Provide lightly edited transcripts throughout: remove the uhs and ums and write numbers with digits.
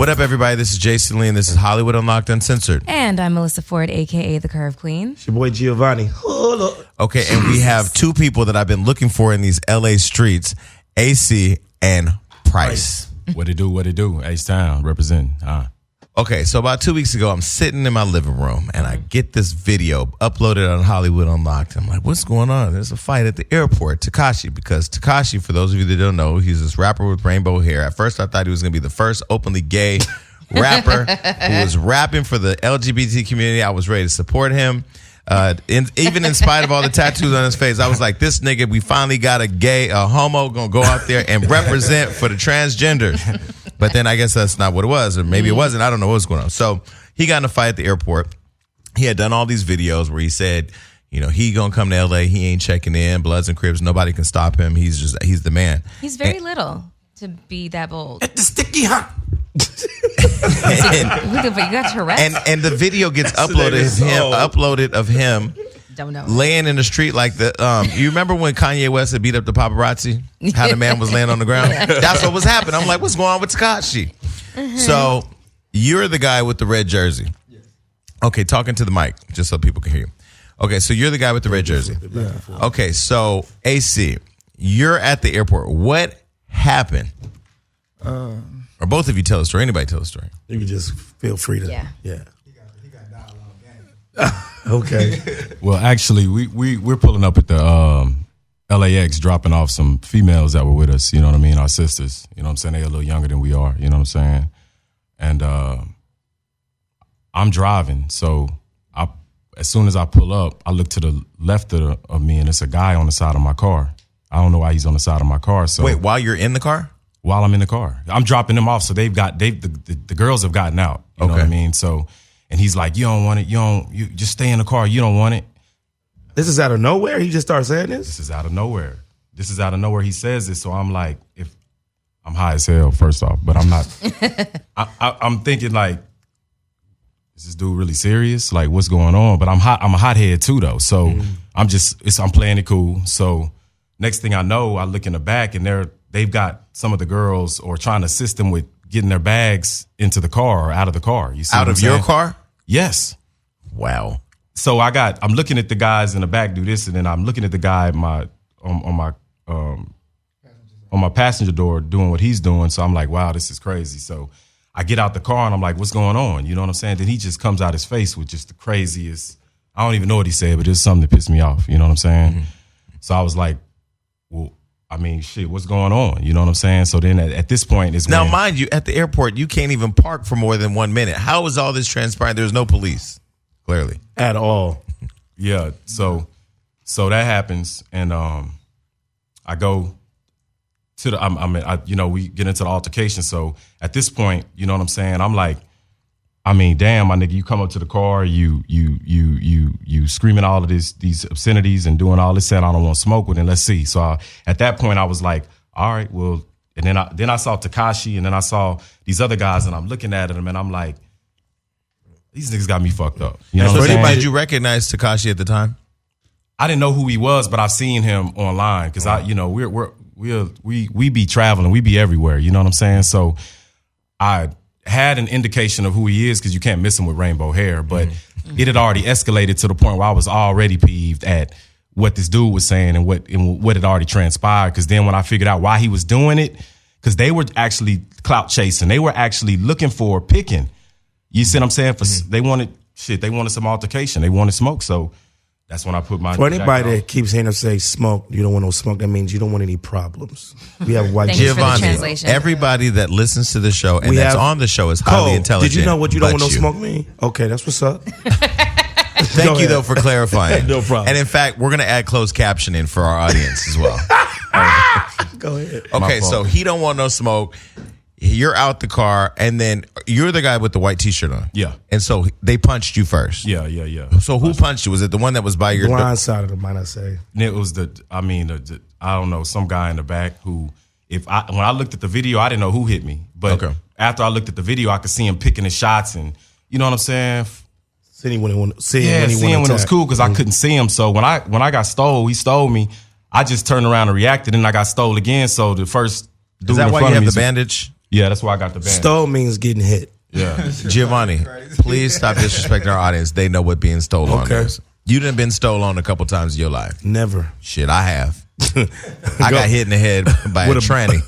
What up, everybody? This is Jason Lee, and this is Hollywood Unlocked Uncensored. And I'm Melissa Ford, a.k.a. The Curve Queen. It's your boy Giovanni. Okay, and we have two people that I've been looking for in these L.A. streets, Acie and Price. What it do? H-Town, representing. Okay, so about 2 weeks ago, I'm sitting in my living room, and I get this video uploaded on Hollywood Unlocked. I'm like, what's going on? There's a fight at the airport, Tekashi, because Tekashi, for those of you that don't know, he's this rapper with rainbow hair. At first, I thought he was going to be the first openly gay rapper who was rapping for the LGBT community. I was ready to support him. Even in spite of all the tattoos on his face, I was like, this nigga, we finally got a homo gonna go out there and represent for the transgenders. But then I guess that's not what it was, or maybe it wasn't. I don't know what's going on. So he got in a fight at the airport. He had done all these videos where he said, you know, he gonna come to LA, he ain't checking in, Bloods and Crips, nobody can stop him. He's the man. He's very little to be that bold. At the sticky hot. You got Tourette's? And the video gets uploaded of him Don't know. laying in the street like the you remember when Kanye West had beat up the paparazzi? How the man was laying on the ground? That's what was happening. I'm like, what's going on with Tekashi? So you're the guy with the red jersey. Okay, talking to the mic, just so people can hear you. Okay, so you're the guy with the red jersey. Okay, so Acie, you're at the airport. What happened? Or both of you tell a story. Anybody tell a story. You can just feel free to. Yeah. He got dialogue game. Okay. Well, actually, we're pulling up at the LAX, dropping off some females that were with us. You know what I mean? Our sisters. You know what I'm saying? They're a little younger than we are. You know what I'm saying? And I'm driving, so as soon as I pull up, I look to the left of me, and it's a guy on the side of my car. I don't know why he's on the side of my car. So wait, while you're in the car? While I'm in the car, I'm dropping them off. So the girls have gotten out. You know what I mean? So, and he's like, you don't want it. You just stay in the car. You don't want it. This is out of nowhere. He just started saying this. This is out of nowhere. He says this. So I'm like, if I'm high as hell, first off, but I'm not. I'm thinking like, is this dude really serious? Like, what's going on? But I'm a hothead too, though. So I'm playing it cool. So next thing I know, I look in the back and they've got some of the girls or trying to assist them with getting their bags into the car or out of the car. You see out of your car? Yes. Wow. So I'm looking at the guys in the back do this, and then I'm looking at the guy on my passenger door doing what he's doing. So I'm like, wow, this is crazy. So I get out the car and I'm like, what's going on? You know what I'm saying? Then he just comes out his face with just the craziest. I don't even know what he said, but it's something that pissed me off. You know what I'm saying? Mm-hmm. So I was like, well, I mean, shit, what's going on? You know what I'm saying? So then at this point is now, mind you, at the airport, you can't even park for more than 1 minute. How is all this transpiring? There's no police, clearly. At all. Yeah, so that happens, and I go to the, we get into the altercation. So at this point, you know what I'm saying? I'm like, I mean, damn, my nigga, you come up to the car, you screaming all of these obscenities and doing all this, saying I don't want to smoke with him. Let's see. So at that point, I was like, all right, well, and then I saw Tekashi, and then I saw these other guys, and I'm looking at them, and I'm like, these niggas got me fucked up. You know what I'm saying? Did you recognize Tekashi at the time? I didn't know who he was, but I've seen him online because we be traveling, we be everywhere. You know what I'm saying? So I had an indication of who he is because you can't miss him with rainbow hair, but it had already escalated to the point where I was already peeved at what this dude was saying and what had already transpired. Because then when I figured out why he was doing it, because they were actually clout chasing, they were actually looking for picking. You see what I'm saying? They wanted some altercation, they wanted smoke. So that's when I put my. For anybody that keeps hearing us say smoke, you don't want no smoke, that means you don't want any problems. We have white Giovanni. Everybody that listens to the show and that's on the show is highly intelligent. Did you know what you don't want no smoke mean? Okay, that's what's up. Thank you, though, for clarifying. No problem. And in fact, we're going to add closed captioning for our audience as well. Go ahead. Okay, so he don't want no smoke. You're out the car, and then you're the guy with the white T-shirt on. Yeah. And so they punched you first. Yeah. So who punched you? Was it the one that was by your blind side of the, might I say? It was I don't know, some guy in the back who, when I looked at the video, I didn't know who hit me. But after I looked at the video, I could see him picking his shots, and you know what I'm saying? Seeing when it was cool because I couldn't see him. So when I got stole, he stole me. I just turned around and reacted, and I got stole again. So the first dude is that in why front you of have me, the bandage? Yeah, that's why I got the band. Stole means getting hit. Yeah. Giovanni, please stop disrespecting our audience. They know what being stolen on is. You done been stolen on a couple times in your life. Never. Shit, I have. I got hit in the head by a tranny.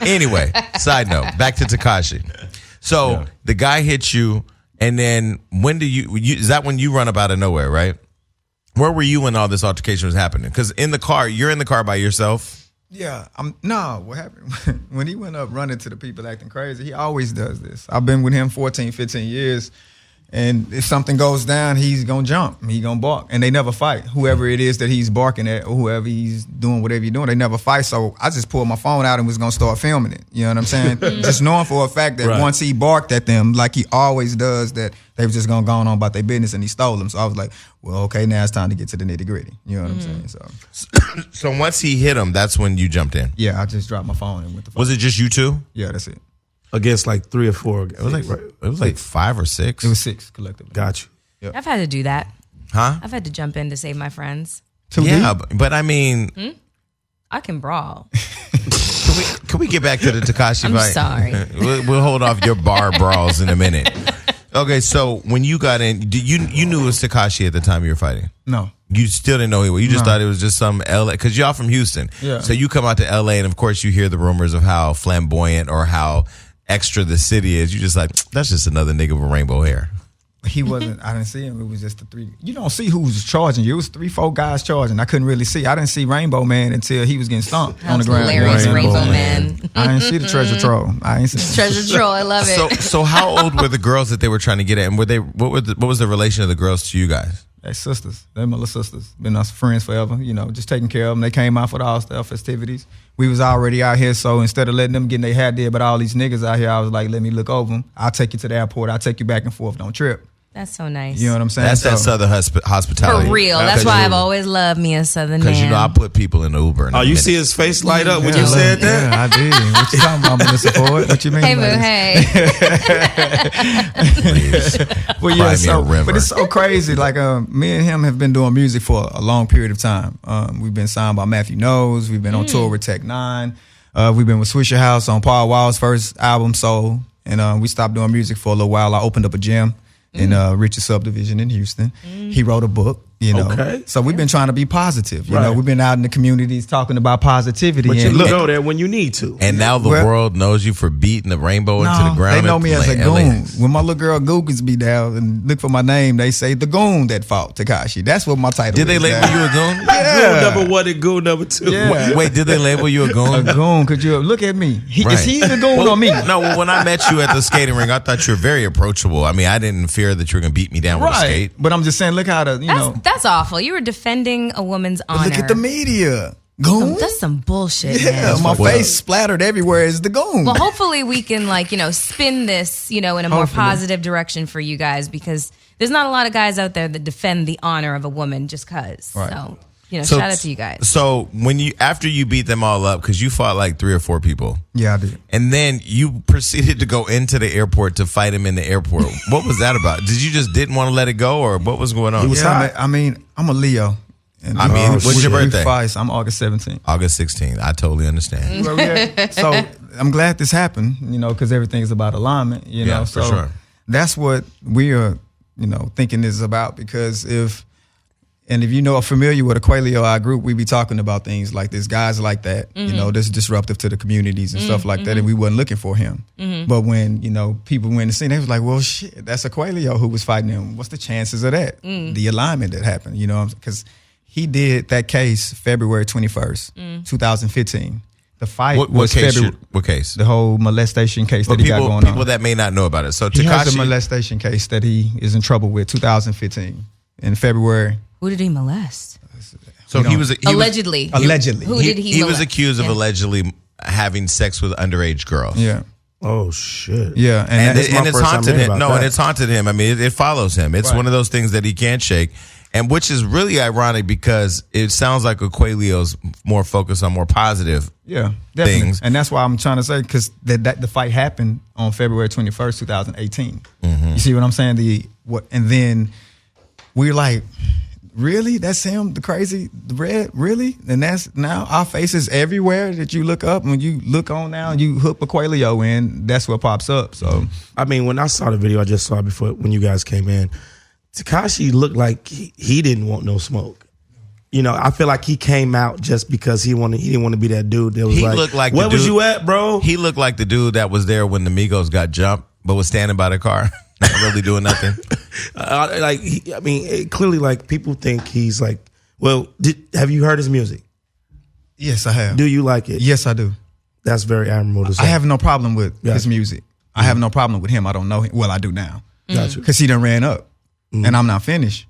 Anyway, side note, back to Tekashi. So the guy hits you, and then when do you is that when you run up out of nowhere, right? Where were you when all this altercation was happening? Because in the car, you're in the car by yourself. Yeah, no, what happened? When he went up running to the people acting crazy, he always does this. I've been with him 14, 15 years, and if something goes down, he's going to jump. He's going to bark, and they never fight. Whoever it is that he's barking at or whoever he's doing whatever he's doing, they never fight. So I just pulled my phone out and was going to start filming it. You know what I'm saying? Just knowing for a fact that once he barked at them, like he always does, that they were just going to go on about their business and he stole them. So I was like, well, okay, now it's time to get to the nitty gritty. You know what I'm saying? So once he hit him, that's when you jumped in. Yeah, I just dropped my phone and went to. Was it just you two? Yeah, that's it. Against like 3 or 4. It was like 5 or 6. It was 6 collectively. Got you. Yep. I've had to do that. Huh? I've had to jump in to save my friends. Yeah, but I mean, I can brawl. can we get back to the Tekashi I'm fight? sorry. We'll hold off your bar brawls in a minute. Okay, so when you got in, you knew it was Tekashi at the time you were fighting? No. You still didn't know he was. You just thought it was just some LA, because y'all from Houston. Yeah. So you come out to LA, and of course you hear the rumors of how flamboyant or how extra the city is. You just like, that's just another nigga with rainbow hair. He wasn't. I didn't see him. It was just the 3. You don't see who was charging you. It was 3, 4 guys charging. I couldn't really see. I didn't see Rainbow Man until he was getting stomped on the ground. Hilarious, Rainbow Man. I didn't see the treasure troll. I ain't see Treasure troll. I love it. So how old were the girls that they were trying to get at, and what was the relation of the girls to you guys? They sisters. They're my little sisters. Been us friends forever. You know, just taking care of them. They came out for the all-star festivities. We was already out here, so instead of letting them getting their hair did, but all these niggas out here, I was like, let me look over them. I'll take you to the airport. I'll take you back and forth. Don't trip. That's so nice. You know what I'm saying? That's that Southern hospitality. For real. That's why I've always loved me a Southern man. Because you know I put people in the Uber. Oh, you see his face light up when you said that? Yeah, I did. What you talking about, Melissa Ford? What you mean? Hey, boo, hey. Well, yeah, but it's so crazy. Like, me and him have been doing music for a long period of time. We've been signed by Matthew Knowles. We've been on tour with Tech-9. We've been with Swisher House on Paul Wall's first album, Soul. And we stopped doing music for a little while. I opened up a gym in Richard Subdivision in Houston. He wrote a book, you know. Okay. So we've been trying to be positive. You know, we've been out in the communities talking about positivity. But you go there when you need to. And now the world knows you for beating the rainbow into the ground. They know me as a goon. When my little girl Googles be down and look for my name, they say the goon that fought Tekashi. That's what my title is. Did they label you a goon? Goon number 1 and goon number 2. Yeah. Wait, did they label you a goon? A goon. Could you look at me? Is he the goon or me? No, when I met you at the skating ring, I thought you were very approachable. I mean, I didn't fear that you were going to beat me down with a skate. But I'm just saying, look how That's awful. You were defending a woman's honor. Look at the media. Goon? That's some bullshit, Yeah, man. my face splattered everywhere as the goon. Well, hopefully we can spin this, in a more positive direction for you guys, because there's not a lot of guys out there that defend the honor of a woman just cause. Right. So, shout out to you guys. So after you beat them all up, because you fought like 3 or 4 people. Yeah, I did. And then you proceeded to go into the airport to fight him in the airport. What was that about? Did you just didn't want to let it go, or what was going on? I mean, I'm a Leo. And what's your birthday? I'm August 17th. August 16th. I totally understand. So I'm glad this happened, because everything is about alignment, Yeah, so for sure. That's what we are, thinking this is about, because if you are familiar with Aqualio, our group, we be talking about things like this, guys like that, that's disruptive to the communities and stuff like that, and we wasn't looking for him. But when, people went to see, they was like, well, shit, that's Aqualio who was fighting him. What's the chances of that? The alignment that happened, because he did that case February 21st, 2015. The fight was February. What case? The whole molestation case that he got going on. People that may not know about it. So he has a Tekashi, molestation case that he is in trouble with, 2015, in February. Who did he molest? So he was allegedly. Allegedly. Who did he molest? He was accused of allegedly having sex with underage girls. Yeah. Oh shit. Yeah, and it's haunted him. No, and it's haunted him. I mean, it follows him. It's one of those things that he can't shake. And which is really ironic, because it sounds like Aqualio's more focused on more positive things. And that's why I'm trying to say, because the fight happened on February 21st, 2018. You see what I'm saying? And then we're like, Really? That's him, the crazy, the red? Really? And that's now our faces everywhere that you look up. When you look on now and you hook Aquelio in, that's what pops up. So, I mean, when I saw the video, I just saw it before when you guys came in, Tekashi looked like he didn't want no smoke. You know, I feel like he came out just because he didn't want to be that dude that was looked like where the was dude, you at, bro? He looked like the dude that was there when the Migos got jumped, but was standing by the car, not really doing nothing. Clearly, like, people think he's like, well, have you heard his music? yes, I have. Do you like it? Yes, I do. That's very admirable to say. I have no problem with Gotcha. his music. I have no problem with him. I don't know him. Well, I do now. Gotcha. Because he done ran up. And I'm not finished.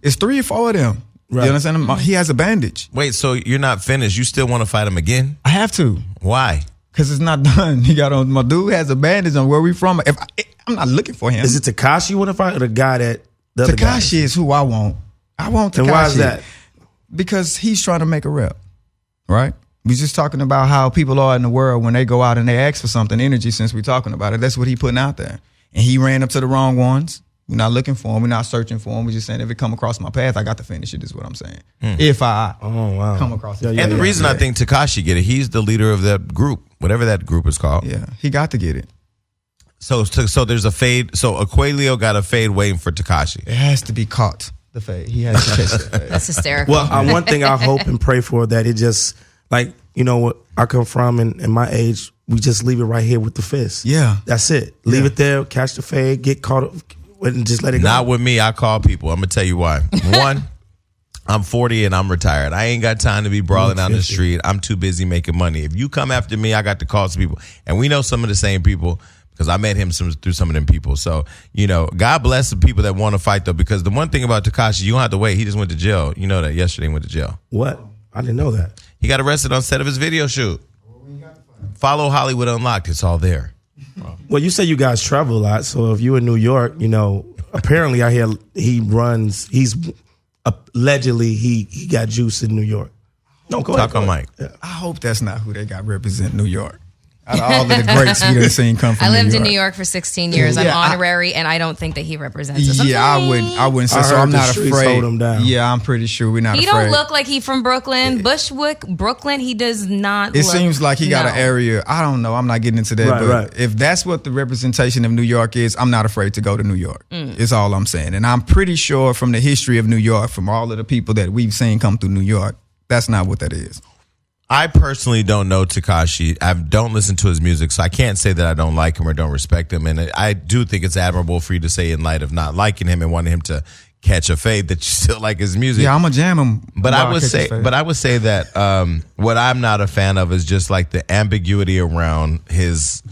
It's 3 or 4 of them. Right. You understand? He has a bandage. Wait, so you're not finished? You still want to fight him again? I have to. Why? Because it's not done. He got on. My dude has a bandage on where we from. I'm not looking for him. Is it Tekashi you want to fight or the guy that the other guy? Tekashi is who I want. I want Tekashi. And why is that? Because he's trying to make a rep, right? We just talking about how people are in the world when they go out and they ask for something, energy, since we're talking about it. That's what he putting out there. And he ran up to the wrong ones. We're not looking for him. We're not searching for him. We're just saying if it come across my path, I got to finish it is what I'm saying. If I come across it. And the reason I think Tekashi get it, he's the leader of that group, whatever that group is called. Yeah, he got to get it. So there's a fade. So Aquelio got a fade waiting for Tekashi. It has to be caught, the fade. He has to catch that fade. That's hysterical. Well, one thing I hope and pray for that it just, like, you know what I come from and my age, we just leave it right here with the fist. Yeah. That's it. Leave it there, catch the fade, get caught up, and just let it go. Not with me. I call people. I'm going to tell you why. One, I'm 40 and I'm retired. I ain't got time to be brawling down the street. I'm too busy making money. If you come after me, I got to call some people. And we know some of the same people because I met him through some of them people. So, you know, God bless the people that want to fight, though, because the one thing about Tekashi, you don't have to wait. He just went to jail. You know that. Yesterday he went to jail. What? I didn't know that. He got arrested on set of his video shoot. Follow Hollywood Unlocked. It's all there. Well, you say you guys travel a lot, so if you're in New York, you know, apparently I hear allegedly he got juice in New York. No, go ahead. Talk on mic. Yeah. I hope that's not who they got represent New York. Out of all of the greats we done seen come from I lived New in York. New York for 16 years. I'm honorary, and I don't think that he represents us. Yeah, I wouldn't say I so. heard I'm the not streets afraid. hold him down. Yeah, I'm pretty sure we're not He afraid. don't look like he from Brooklyn. Bushwick, Brooklyn, he does not It look, seems like he got no. an area. I don't know. I'm not getting into that. Right, but right. if that's what the representation of New York is, I'm not afraid to go to New York. Is all I'm saying. And I'm pretty sure from the history of New York, from all of the people that we've seen come through New York, that's not what that is. I personally don't know Tekashi. I don't listen to his music, so I can't say that I don't like him or don't respect him. And I do think it's admirable for you to say, in light of not liking him and wanting him to catch a fade, that you still like his music. Yeah, I'm gonna jam him. But I would say that what I'm not a fan of is just like the ambiguity around his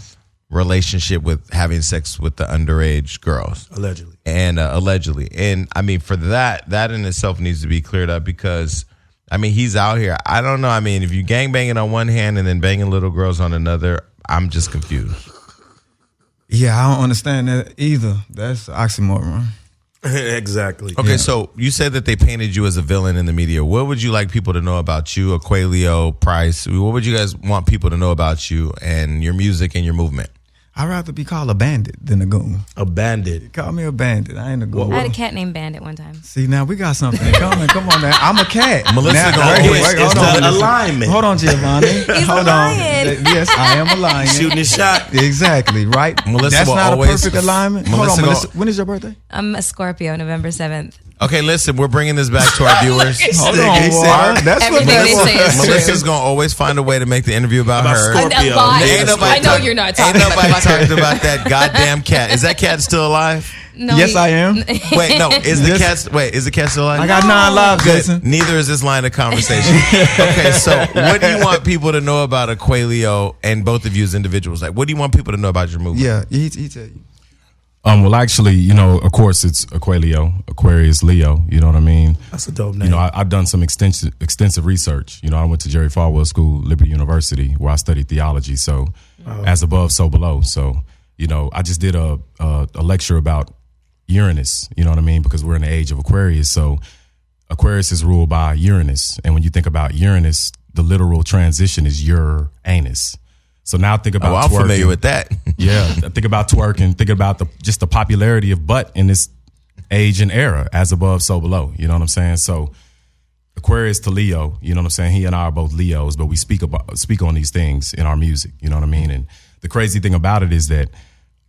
relationship with having sex with the underage girls. Allegedly. And allegedly. And I mean, for that in itself needs to be cleared up because, I mean, he's out here. I don't know. I mean, if you gangbanging on one hand and then banging little girls on another, I'm just confused. Yeah, I don't understand that either. That's oxymoron. Exactly. Okay, so you said that they painted you as a villain in the media. What would you like people to know about you, Aquelio, Price? What would you guys want people to know about you and your music and your movement? I'd rather be called a bandit than a goon. A bandit. Call me a bandit. I ain't a goon. I had a cat named Bandit one time. See, now we got something in common. Come on, man. I'm a cat. Melissa now, gonna always- hold it's on, the Melissa. alignment. Hold on, Giovanni. He's hold a lion. on. Yes, I am a lion. Shooting his shot. Exactly, right? Melissa That's will not always- a perfect alignment. Hold Melissa on, go- Melissa. When is your birthday? I'm a Scorpio, November 7th. Okay, listen, we're bringing this back to our viewers. Hold They on, said- boy. That's what Everything they that's say is true. Melissa's going to always find a way to make the interview about her. Scorpio. Biased. Ain't nobody I know talk- you're not Ain't talking about nobody her. talked about that goddamn cat. Is that cat still alive? No, Yes, I am. Wait, no. Is the Yes. cat still alive? I got 9 lives, Jason. Neither is this line of conversation. Okay, so what do you want people to know about Aquelio and both of you as individuals? Like, what do you want people to know about your movement? Yeah, he tell you. Well, actually, you know, of course, it's Aquelio, Aquarius, Leo. You know what I mean? That's a dope name. You know, I've done some extensive research. You know, I went to Jerry Falwell School, Liberty University, where I studied theology. So, as above, so below. So, you know, I just did a lecture about Uranus. You know what I mean? Because we're in the age of Aquarius. So, Aquarius is ruled by Uranus, and when you think about Uranus, the literal transition is your-anus. So now think about I'm twerking. familiar with that. Yeah, think about twerking. Think about just the popularity of butt in this age and era, as above, so below. You know what I'm saying? So Aquarius to Leo, you know what I'm saying? He and I are both Leos, but we speak on these things in our music, you know what I mean? And the crazy thing about it is that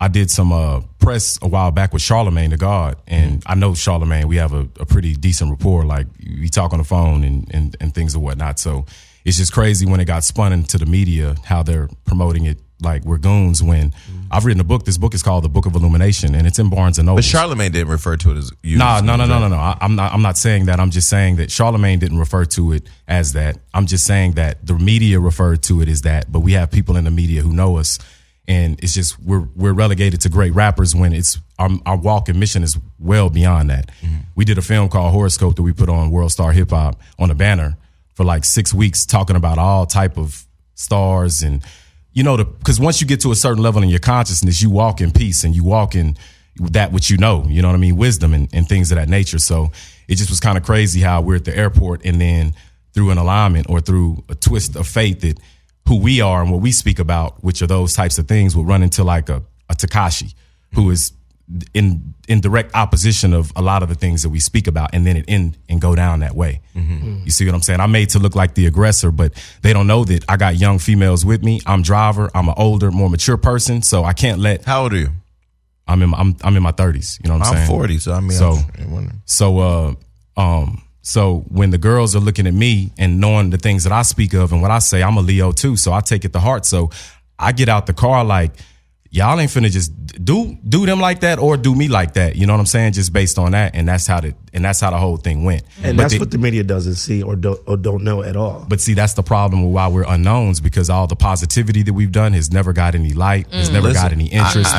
I did some press a while back with Charlemagne the God, and I know Charlemagne, we have a pretty decent rapport. Like, we talk on the phone and things and whatnot. So it's just crazy when it got spun into the media, how they're promoting it like we're goons, when I've written a book. This book is called The Book of Illumination, and it's in Barnes and Noble. But Charlemagne didn't refer to it as you. No. I'm not saying that. I'm just saying that Charlemagne didn't refer to it as that. I'm just saying that the media referred to it as that. But we have people in the media who know us, and it's just we're relegated to great rappers when it's our walk and mission is well beyond that. We did a film called Horoscope that we put on World Star Hip Hop on a banner for like 6 weeks, talking about all type of stars. And you know, because once you get to a certain level in your consciousness, you walk in peace and you walk in that which you know what I mean, wisdom and things of that nature. So it just was kind of crazy how we're at the airport, and then through an alignment or through a twist of fate, that who we are and what we speak about, which are those types of things, will run into like a Tekashi, who is in direct opposition of a lot of the things that we speak about, and then it end and go down that way. You see what I'm saying? I'm made to look like the aggressor, but they don't know that I got young females with me. I'm driver. I'm an older, more mature person, so I can't let. How old are you? I'm in my 30s. You know what I'm saying? I'm 40, so I mean, so when the girls are looking at me and knowing the things that I speak of and what I say, I'm a Leo too, so I take it to heart. So I get out the car like, y'all ain't finna just do them like that or do me like that. You know what I'm saying? Just based on that, and that's how the whole thing went. And that's what the media doesn't see or don't know at all. But see, that's the problem with why we're unknowns, because all the positivity that we've done has never got any light, has never got any interest,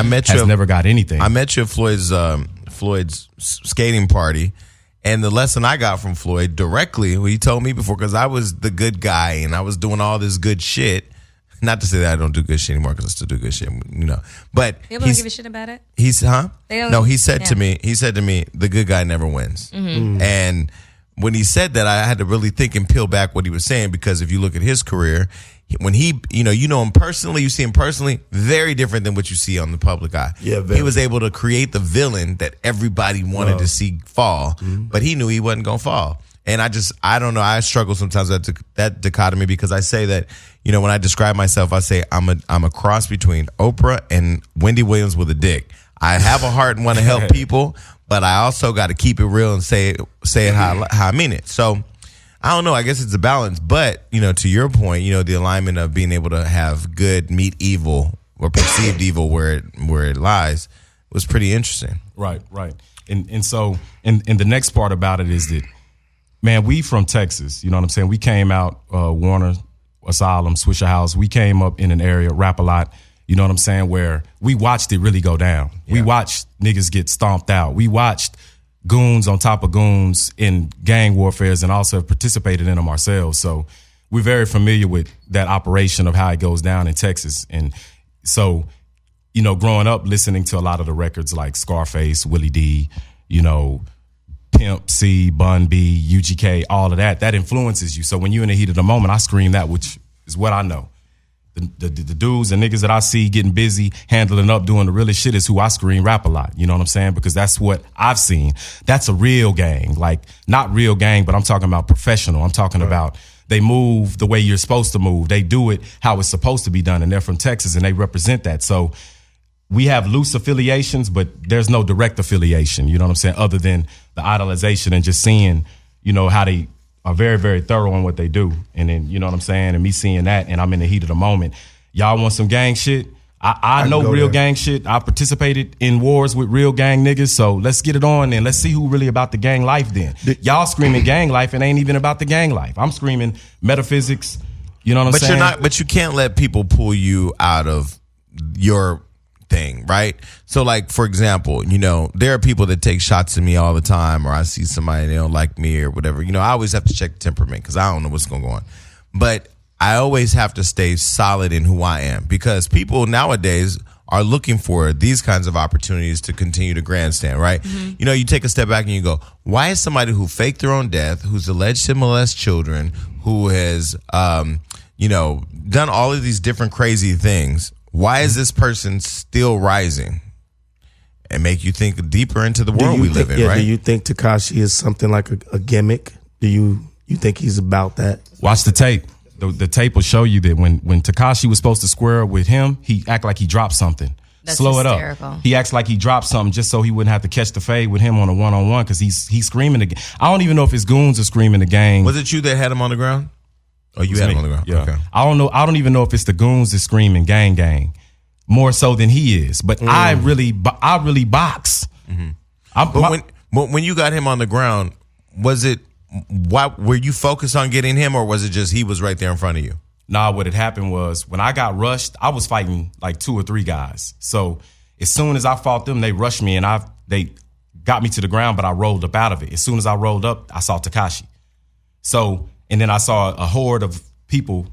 never got anything. I met you at Floyd's skating party, and the lesson I got from Floyd directly, he told me before, because I was the good guy and I was doing all this good shit. Not to say that I don't do good shit anymore, because I still do good shit, you know. But they don't give a shit about it. He said to me, the good guy never wins. And when he said that, I had to really think and peel back what he was saying, because if you look at his career, when he, you know him personally, you see him personally, very different than what you see on the public eye. Yeah, he was able to create the villain that everybody wanted to see fall, but he knew he wasn't gonna fall. And I don't know. I struggle sometimes with that dichotomy, because I say that, you know, when I describe myself, I say I'm a cross between Oprah and Wendy Williams with a dick. I have a heart and want to help people, but I also got to keep it real and say it how I mean it. So I don't know. I guess it's a balance. But, you know, to your point, you know, the alignment of being able to have good meet evil, or perceived evil where it lies, was pretty interesting. Right. And so the next part about it is that, man, we from Texas, you know what I'm saying? We came out, Warner Asylum, Swisher House. We came up in an area, Rap A Lot, you know what I'm saying, where we watched it really go down. Yeah. We watched niggas get stomped out. We watched goons on top of goons in gang warfares, and also have participated in them ourselves. So we're very familiar with that operation of how it goes down in Texas. And so, you know, growing up listening to a lot of the records like Scarface, Willie D, you know, Pimp C, Bun B, UGK, all of that influences you. So when you're in the heat of the moment, I scream that, which is what I know. The dudes and niggas that I see getting busy, handling up, doing the realest shit is who I scream Rap A Lot. You know what I'm saying? Because that's what I've seen. That's a real gang. Like, not real gang, but I'm talking about professional. I'm talking about they move the way you're supposed to move. They do it how it's supposed to be done. And they're from Texas, and they represent that. So we have loose affiliations, but there's no direct affiliation, you know what I'm saying, other than the idolization and just seeing, you know, how they are very, very thorough in what they do. And then, you know what I'm saying, and me seeing that, and I'm in the heat of the moment. Y'all want some gang shit? I know real gang shit. I participated in wars with real gang niggas, so let's get it on and let's see who really about the gang life then. Y'all screaming gang life and ain't even about the gang life. I'm screaming metaphysics, you know what I'm saying? But you can't let people pull you out of your thing, right? So, like, for example, you know, there are people that take shots at me all the time, or I see somebody they don't like me or whatever. You know, I always have to check temperament, because I don't know what's going to go on. But I always have to stay solid in who I am, because people nowadays are looking for these kinds of opportunities to continue to grandstand, right? You know, you take a step back and you go, why is somebody who faked their own death, who's alleged to molest children, who has, you know, done all of these different crazy things, why is this person still rising? and make you think deeper into the world we live in, right? Do you think Tekashi is something like a gimmick? Do you think he's about that? Watch the tape. The tape will show you that when Tekashi was supposed to square up with him, he act like he dropped something. That's Slow hysterical. it up. He acts like he dropped something just so he wouldn't have to catch the fade with him on a one-on-one because he's screaming again. I don't even know if his goons are screaming the gang. Was it you that had him on the ground? Oh, you had him on the ground. Yeah. Okay. I don't know. I don't even know if it's the goons that screaming gang gang more so than he is. But I really box. But when you got him on the ground, was it were you focused on getting him, or was it just he was right there in front of you? Nah, what had happened was when I got rushed, I was fighting like 2 or 3 guys. So as soon as I fought them, they rushed me and they got me to the ground, but I rolled up out of it. As soon as I rolled up, I saw Tekashi. So, and then I saw a horde of people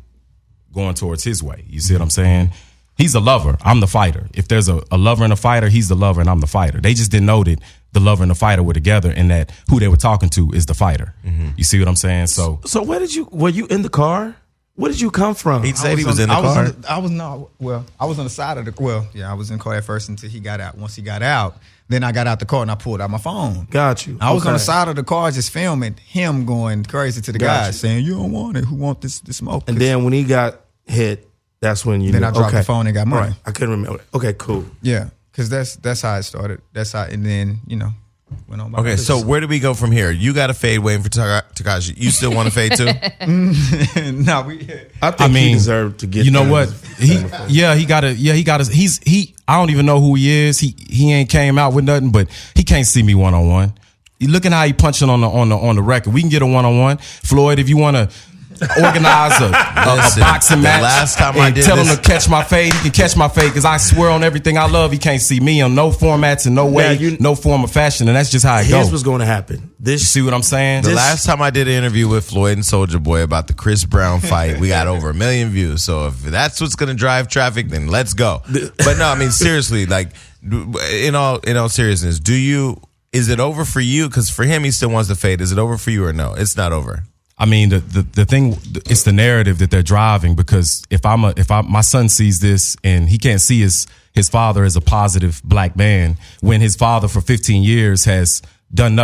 going towards his way. You see what I'm saying? He's a lover. I'm the fighter. If there's a lover and a fighter, he's the lover and I'm the fighter. They just didn't know that the lover and the fighter were together and that who they were talking to is the fighter. You see what I'm saying? So were you in the car? Where did you come from? He said he was in the car. I was on the side of the, I was in the car at first until he got out. Once he got out, then I got out the car and I pulled out my phone. Got you. I was on the side of the car just filming him going crazy to the guys saying, you don't want it. Who want this smoke? And then when he got hit, that's when you Then knew. I dropped the phone and got money. Right. I couldn't remember. Okay, cool. Yeah, because that's how it started. That's how, and then, went on. Okay, so where do we go from here? You got a fade waiting for Tekashi. You still want to fade too? No, I think he deserved to get. You know what? He got to. I don't even know who he is. He ain't came out with nothing, but he can't see me one-on-one. You looking how he punching on the record. We can get a one-on-one. Floyd, if you want to organize a boxing match last time and I did tell him this, to catch my fade, he can catch my fade because I swear on everything I love, he can't see me on no formats and no way, no form of fashion, and that's just how it goes. Here's what's going to happen. You see what I'm saying? The last time I did an interview with Floyd and Soulja Boy about the Chris Brown fight, we got over 1 million views. So if that's what's going to drive traffic, then let's go. But no, I mean seriously, like in all seriousness, is it over for you? Because for him, he still wants to fade. Is it over for you or no? It's not over. I mean, the thing, it's the narrative that they're driving, because if my son sees this and he can't see his father as a positive black man when his father for 15 years has been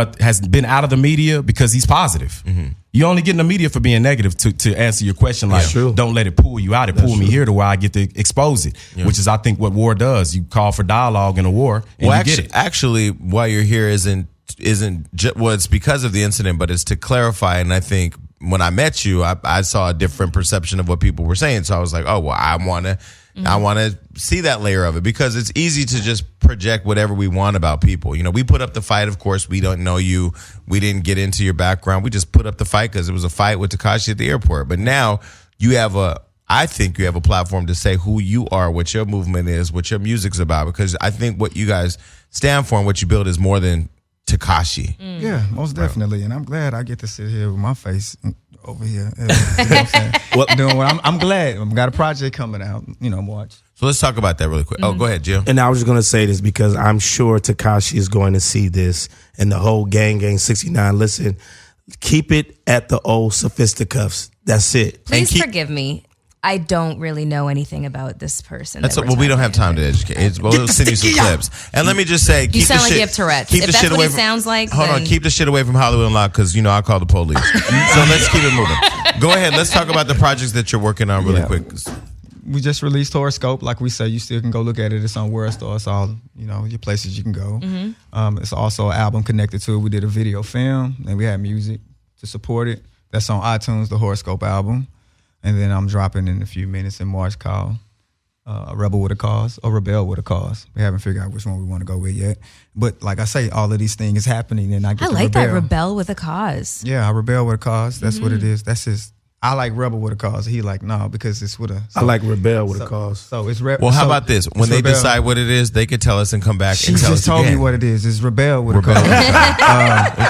out of the media because he's positive. You only get in the media for being negative to answer your question. Like, don't let it pull you out. It pulled me here to where I get to expose it, which is, I think, what war does. You call for dialogue in a war and you get it. Actually, why you're here isn't it's because of the incident, but it's to clarify. And I think when I met you, I saw a different perception of what people were saying. So I was like, oh, well, I want to see that layer of it, because it's easy to just project whatever we want about people. We put up the fight. Of course, we don't know you. We didn't get into your background. We just put up the fight because it was a fight with Tekashi at the airport. But now I think you have a platform to say who you are, what your movement is, what your music's about, because I think what you guys stand for and what you build is more than Tekashi. Yeah, most definitely. And I'm glad I get to sit here with my face over here. You know what I'm saying? Doing what I'm glad. I've got a project coming out, watch. So let's talk about that really quick. Oh, go ahead, Jill. And I was just going to say this because I'm sure Tekashi is going to see this and the whole gang 69. Listen, keep it at the old sophisticuffs. That's it. Please forgive me. I don't really know anything about this person. We don't have time to educate. We'll send you some clips. And let me just say, you sound like you have Tourette's. If that's what it sounds like, hold on, keep the shit away from Hollywood Unlocked, because I'll call the police. So let's keep it moving. Go ahead. Let's talk about the projects that you're working on really quick. We just released Horoscope. Like we said, you still can go look at it. It's on World Star. It's all, your places you can go. It's also an album connected to it. We did a video film, and we had music to support it. That's on iTunes, the Horoscope album. And then I'm dropping in a few minutes in March called A Rebel with a Cause or Rebel with a Cause. We haven't figured out which one we want to go with yet. But like I say, all of these things is happening, and I get to rebel. That, Rebel with a Cause. Yeah, I rebel with a cause. That's what it is. That's his. I like Rebel with a Cause. He like, no, because it's with a... I like Rebel with a Cause. So it's Well, how about this? When they decide what it is, they could tell us and come back and tell us She just told me what it is. It's Rebel with a Cause.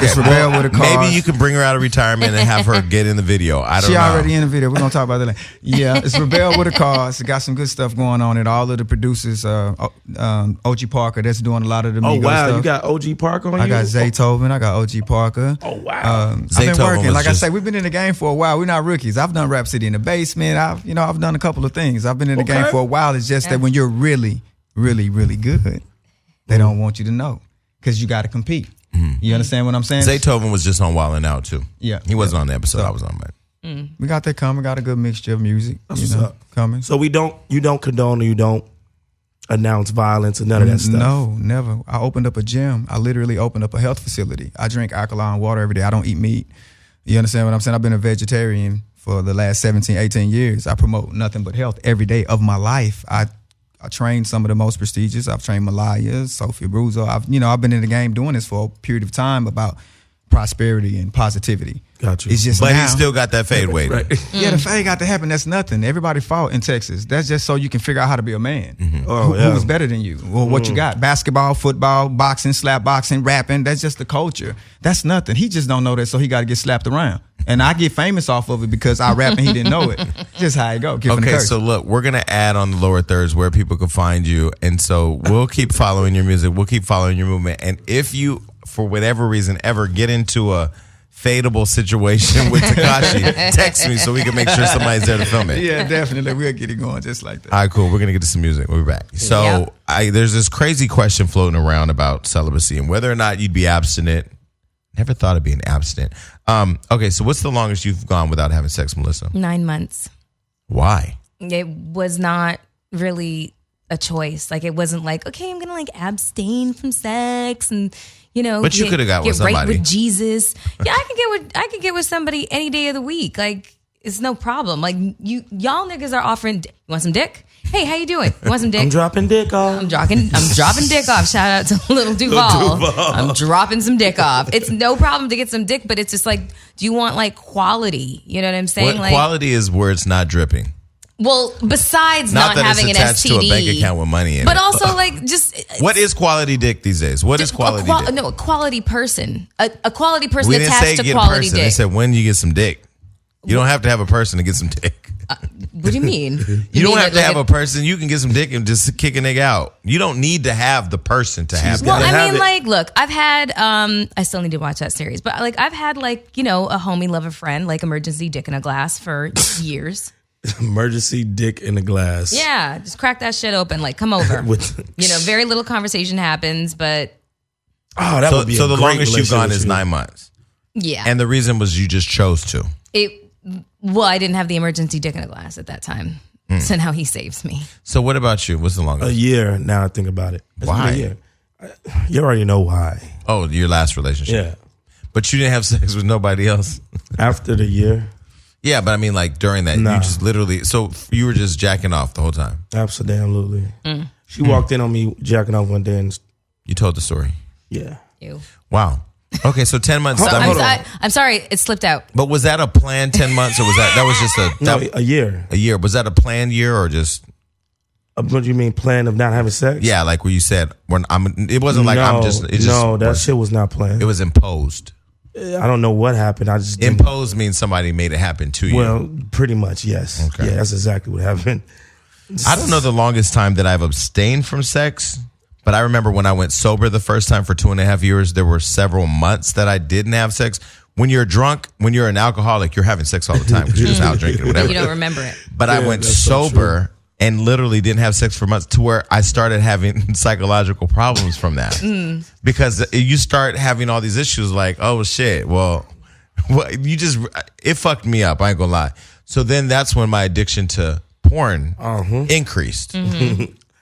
It's Rebel with a Cause. Maybe you can bring her out of retirement and have her get in the video. I don't know. She already in the video. We're going to talk about that later. Yeah, it's Rebel with a Cause. It got some good stuff going on it. All of the producers, OG Parker, that's doing a lot of the Migos stuff. You got OG Parker on you? I got Zaytoven. I got OG Parker. Oh, wow. I've been working. Like I say, we've been in the game for a while. We're not rookies. I've done Rap City in the basement. I've done a couple of things. I've been in the game for a while. It's just that when you're really, really, really good, They don't want you to know because you got to compete. You understand what I'm saying? Zaytoven was just on Wild 'N Out too. Yeah. He wasn't on the episode I was on, but we got that coming. Got a good mixture of music. That's what's up. Coming. So you don't condone or you don't announce violence or none of that stuff? No, never. I opened up a gym. I literally opened up a health facility. I drink alkaline water every day. I don't eat meat. You understand what I'm saying? I've been a vegetarian for the last 17, 18 years. I promote nothing but health every day of my life. I trained some of the most prestigious. I've trained Malaya, Sophia Bruzo. I've been in the game doing this for a period of time about prosperity and positivity. Got you. It's just but now, he still got that fade weight. Right. Yeah, the fade got to happen. That's nothing. Everybody fought in Texas. That's just so you can figure out how to be a man. Who is better than you? Well, what you got? Basketball, football, boxing, slap boxing, rapping. That's just the culture. That's nothing. He just don't know that, so he got to get slapped around. And I get famous off of it because I rap and he didn't know it. Just how it go. Okay, so look, we're going to add on the lower thirds where people can find you. And so we'll keep following your music. We'll keep following your movement. And if you, for whatever reason, ever get into a fadeable situation with Tekashi, text me so we can make sure somebody's there to film it. Yeah, definitely. We'll get it going just like that. All right, cool. We're going to get to some music. We'll be back. So there's this crazy question floating around about celibacy and whether or not you'd be abstinent. Never thought of being abstinent. Okay, so what's the longest you've gone without having sex, Melissa? 9 months. Why? It was not really a choice. Like, it wasn't like, okay, I'm gonna abstain from sex and But you could have got with somebody. Right with Jesus. Yeah, I could get with somebody any day of the week. Like, it's no problem. Like, y'all niggas are offering. You want some dick? Hey, how you doing? You want some dick? I'm dropping dick off. I'm dropping dick off. Shout out to Little Duval. I'm dropping some dick off. It's no problem to get some dick, but it's just like, do you want quality? You know what I'm saying? What quality is where it's not dripping. Well, besides not that having it's an attached STD, to a bank account with money in but it. also just what is quality dick these days? What is quality dick? No, a quality person. A quality person We didn't say attached to get quality a person. dick. They said when you get some dick. You don't have to have a person to get some dick. What do you mean? You don't have to have a person. You can get some dick and just kick a nigga out. You don't need to have the person to have. Well, that. I mean, look, I've had. I still need to watch that series, but I've had a homie, love a friend, emergency dick in a glass for years. Emergency dick in a glass. Yeah, just crack that shit open. Come over. Very little conversation happens, but that would be so. The great longest you've gone is relationship. 9 months. Yeah, and the reason was you just chose to. I didn't have the emergency dick in a glass at that time, so now he saves me. So what about you? What's the longest? A year. Now I think about it. It's Why? been a year. You already know why. Oh, your last relationship. Yeah. But you didn't have sex with nobody else. After the year. Yeah, but I mean, during that, Nah. you just literally. So you were just jacking off the whole time. Absolutely. She walked in on me jacking off one day and You told the story. yeah. Ew. Wow. Okay, so 10 months. So Hold on. I'm sorry, it slipped out. But was that a planned 10 months, or was that was just A year. a year? Was that a planned year or just? What do you mean plan of not having sex? Yeah, like where you said it wasn't like I'm just. It just that shit was not planned. It was imposed. I don't know what happened. I just didn't. Imposed means somebody made it happen to you. Well, pretty much, yes. Okay. Yeah, that's exactly what happened. I don't know the longest time that I've abstained from sex, but I remember when I went sober the first time for 2.5 years, there were several months that I didn't have sex. When you're drunk, when you're an alcoholic, you're having sex all the time because you're just out drinking or whatever. You don't remember it. But I went that's so sober and literally didn't have sex for months to where I started having psychological problems from that. Because you start having all these issues like, oh shit, well, it fucked me up. I ain't gonna lie. So then that's when my addiction to porn increased.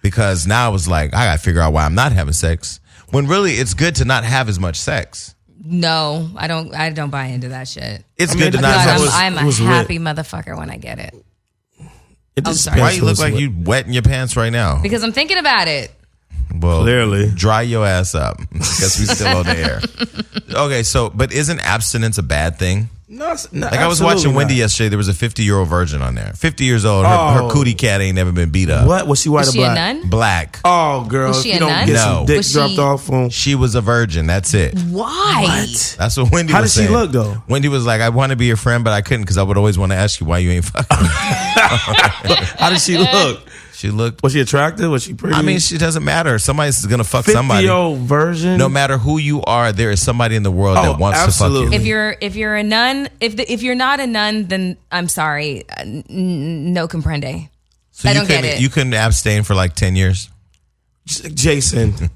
Because now I was like, I gotta figure out why I'm not having sex. When really it's good to not have as much sex. No, I don't buy into that shit. It's good to not God, have I'm a was happy motherfucker when I get it. It just sorry. Why depends you look what's like what. you wet in your pants right now? Because I'm thinking about it. Well, Clearly. dry your ass up because we still on the air. Okay, so but isn't abstinence a bad thing? No, it's not, Like I was watching absolutely Wendy not. yesterday. There was a 50-year-old virgin on there. 50 years old. Her cootie cat ain't never been beat up. What was she white Was or she black? a nun? Black. Oh, girl, Was if she you a don't nun? get No. some dick Was she- dropped off on. She was a virgin. That's it. Why? That's what Wendy How was did she saying. look, though? Wendy was like, I want to be your friend, but I couldn't because I would always want to ask you why you ain't fucking. How did she look? She looked. Was she attractive? Was she pretty? I mean, she doesn't matter. Somebody's gonna fuck somebody. 50-year-old version. No matter who you are, there is somebody in the world Oh, that wants absolutely. to fuck you. If you're a nun, if you're not a nun, then I'm sorry, no comprende. So I you don't get couldn't- it. You couldn't abstain for like 10 years. Jason,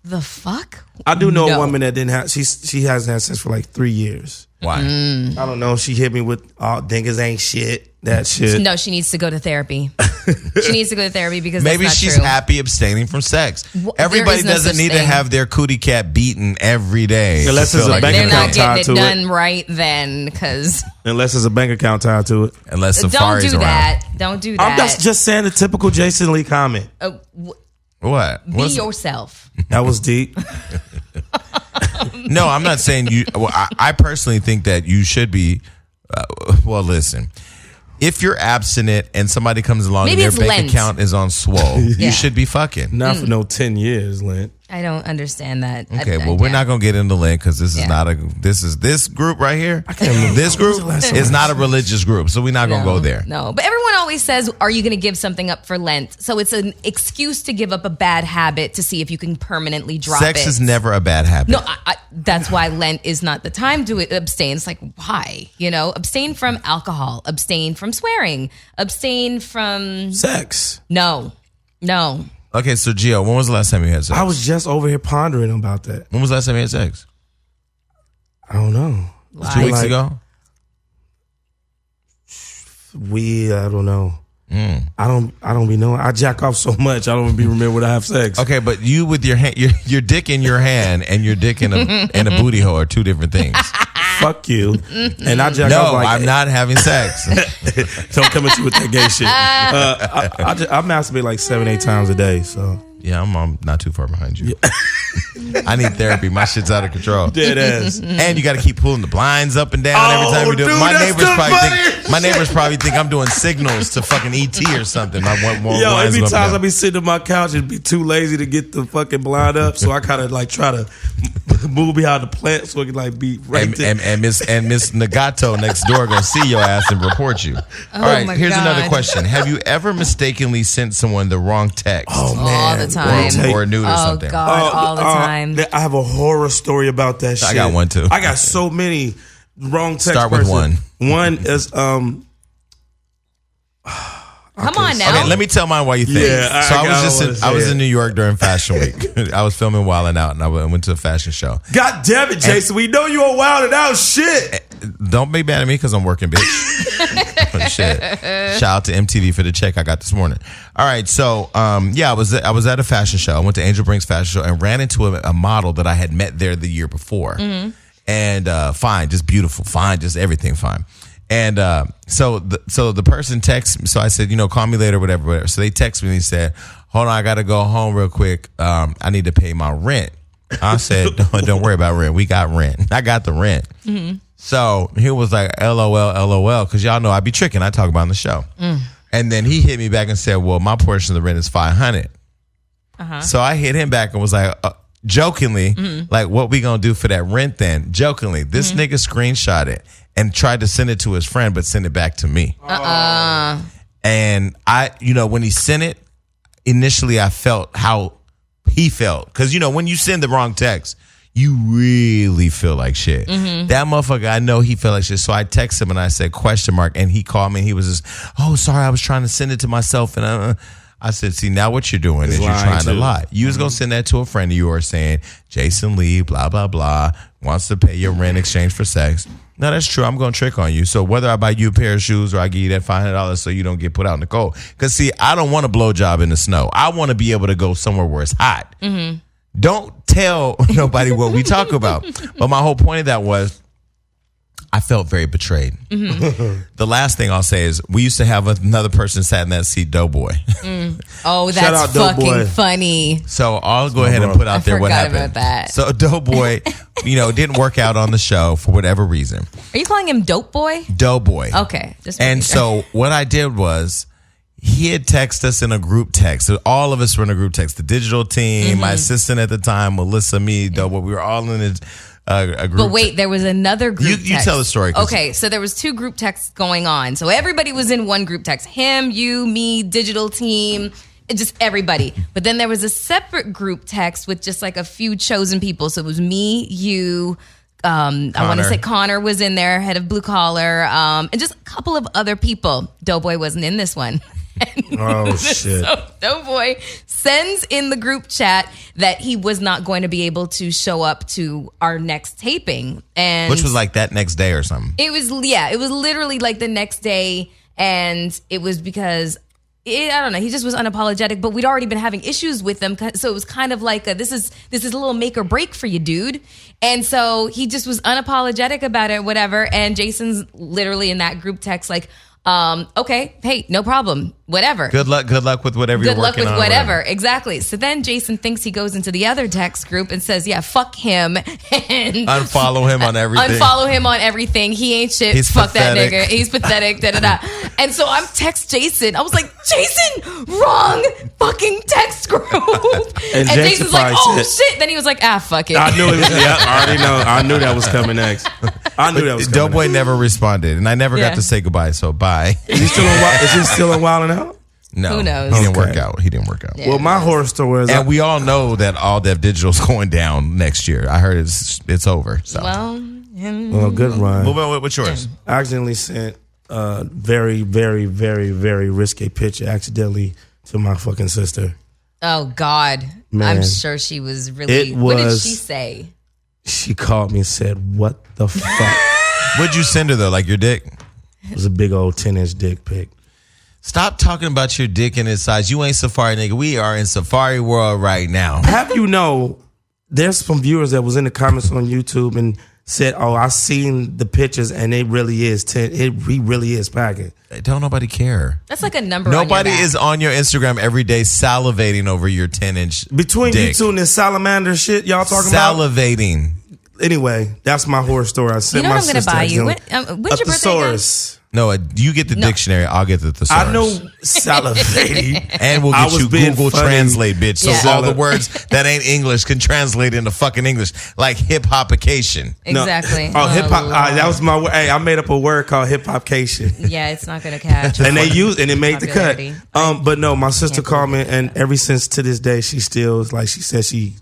The fuck? I do know a woman that didn't have. She hasn't had sex for like 3 years. Why? I don't know. She hit me with dingas ain't shit. That shit. No, she needs to go to therapy. She needs to go to therapy because maybe that's not she's true. happy abstaining from sex. Everybody there is no doesn't such need to thing. have their cootie cat beaten every day. Unless to it's feel a like bank They're account not tied getting it to done right then because Unless there's a bank account tied to it. unless don't Safari's do around. that. Don't do I'm that. just saying the typical Jason Lee comment. What? Be What's- yourself. That was deep. No, I'm not saying you. Well, I personally think that you should be. Well, listen. If you're abstinent and somebody comes along Maybe and it's their bank Lent. account is on swole, Yeah. you should be fucking. Not for no 10 years, Lynn. I don't understand that. Okay, well, we're not gonna get into Lent because this is Yeah. not a. This group right here. can't remember. This group When was the last time is I not a religious group, so we're not gonna go there. No, but everyone always says, "Are you going to give something up for Lent?" So it's an excuse to give up a bad habit to see if you can permanently drop Sex it. is never a bad habit. No, that's why Lent is not the time to abstain. It's like, why? Abstain from alcohol, abstain from swearing, abstain from Sex. no. Okay, so Gio, when was the last time you had sex? I was just over here pondering about that. When was the last time you had sex? I don't know. 2 weeks Like, ago. I don't know. I don't be knowing. I jack off so much. I don't be remember when I have sex. Okay, but you with your hand, your dick in your hand and your dick in a booty hole are two different things. Fuck you. And I jack No, off like I'm not having sex. Don't come at you with that gay shit. I masturbate like 7-8 times a day. So Yeah, I'm not too far behind you. I need therapy. My shit's out of control. dead ass. And you got to keep pulling the blinds up and down every time you do it. dude, My that's neighbors the probably funniest my neighbors probably think I'm doing signals to fucking ET or something. I want more Yo, blinds every up and time down. I be sitting on my couch and be too lazy to get the fucking blind up, so I kind of like try to move behind the plant so it can like be right there. and Miss Nagato next door gonna see your ass and report you. All right, my here's another God. question: have you ever mistakenly sent someone the wrong text? Oh man, All the time. or nude or Oh something? God, all the time. I have a horror story about that shit. I got one, too. I got so many wrong text. Start with person. one. One is Come on now. Okay, let me tell mine while you think. Yeah, so I was say in New York during Fashion Week. I was filming Wildin' Out, and I went to a fashion show. God damn it, Jason. We know you are wilding out shit. Don't be mad at me because I'm working, bitch. Shit. Shout out to MTV for the check I got this morning. All right, so I was at a fashion show. I went to Angel Brink's fashion show and ran into a model that I had met there the year before. Mm-hmm. And fine, just beautiful, fine, just everything fine. And so the person texts me. So I said, call me later, whatever. So they text me and he said, hold on, I got to go home real quick. I need to pay my rent. I said, don't worry about rent. We got rent. I got the rent. Mm-hmm. So he was like, LOL, because y'all know I be tricking. I talk about it on the show. And then he hit me back and said, well, my portion of the rent is $500. So I hit him back and was like, jokingly, like, what we gonna do for that rent then? Jokingly, this nigga screenshot it and tried to send it to his friend, but send it back to me. And I, when he sent it, initially I felt how he felt. Because, when you send the wrong text, you really feel like shit. That motherfucker, I know he felt like shit. So I texted him and I said, ? And he called me and he was just, oh, sorry, I was trying to send it to myself. And I said, see, now what you're doing is you're trying to lie. You was going to send that to a friend of yours saying, Jason Lee, blah, blah, blah, wants to pay your rent in exchange for sex. No, that's true. I'm going to trick on you. So whether I buy you a pair of shoes or I give you that $500 so you don't get put out in the cold. Because, see, I don't want a blowjob in the snow. I want to be able to go somewhere where it's hot. Don't tell nobody what we talk about. But my whole point of that was I felt very betrayed. The last thing I'll say is we used to have another person sat in that seat, Doughboy. Oh, Shout out that's Doughboy. fucking funny. So I'll go ahead and put out there what forgot happened. about that. So Doughboy, didn't work out on the show for whatever reason. Are you calling him Dope Boy? Doughboy. Okay. And so what I did was he had texted us in a group text. So all of us were in a group text. The digital team, my assistant at the time, Melissa, me, Doughboy. We were all in a group. But wait, there was another group You text. tell the story. 'Cause Okay, so there was 2 group texts going on. So everybody was in one group text. Him, you, me, digital team, just everybody. But then there was a separate group text with just like a few chosen people. So it was me, you, I want to say Connor was in there, head of Blue Collar, and just a couple of other people. Doughboy wasn't in this one. Oh shit. So Doughboy sends in the group chat that he was not going to be able to show up to our next taping. And Which was like that next day or something. it was literally like the next day. And it was because I don't know. He just was unapologetic, but we'd already been having issues with them. So it was kind of like, this is a little make or break for you, dude. And so he just was unapologetic about it, whatever. And Jason's literally in that group text like, okay, hey, no problem, whatever. Good luck with whatever you're working on. Good luck with whatever. Exactly. So then Jason thinks he goes into the other text group and says, yeah, fuck him. And Unfollow him on everything. Unfollow him on everything. He ain't shit. He's fuck pathetic. that nigga. He's pathetic. Da da da. And so I'm text Jason. I was like, Jason, wrong fucking text group. And Jason's like, oh shit. Then he was like, fuck it. I knew it was. Yeah, I already know. I knew that was coming next. I knew that was coming. Doughboy never responded, and I never got to say goodbye. So bye. Is he still on Wild 'N Out? No, who knows? He didn't work out. Yeah, well, my horror story is, and we all know that All Deaf Digital's going down next year. I heard it's over. So well, good run. move on. What's yours? I accidentally sent a very, very, very, very risque picture accidentally to my fucking sister. oh God, Man. I'm sure she was really. What did she say? She called me and said, "What the fuck?" What'd you send her though? Like your dick? It was a big old 10-inch dick pic. Stop talking about your dick and its size. You ain't Safari, nigga. We are in Safari world right now. Have you know? There's some viewers that was in the comments on YouTube and said, "Oh, I seen the pictures and it really is 10. He really is packing." Don't nobody care. That's like a number. Nobody on your back. is on your Instagram every day salivating over your 10-inch Between dick. you two and this salamander shit y'all talking about. Salivating. Anyway, that's my horror story. I sent You know my what I'm going to sister buy you? accidentally- When's your birthday again? thesaurus. No, you get the dictionary. I'll get the thesaurus. I know salivating. And we'll I get was you being Google funny. Translate, bitch. So Yeah. all the words that ain't English can translate into fucking English. Like hip-hopication. No. Exactly. Oh, hip hop. Lord. That was my word. Hey, I made up a word called hip hopcation. Yeah, it's not going to catch. And they used and it made the cut. Popularity. But no, my sister called me, and ever since to this day, she still is like she said she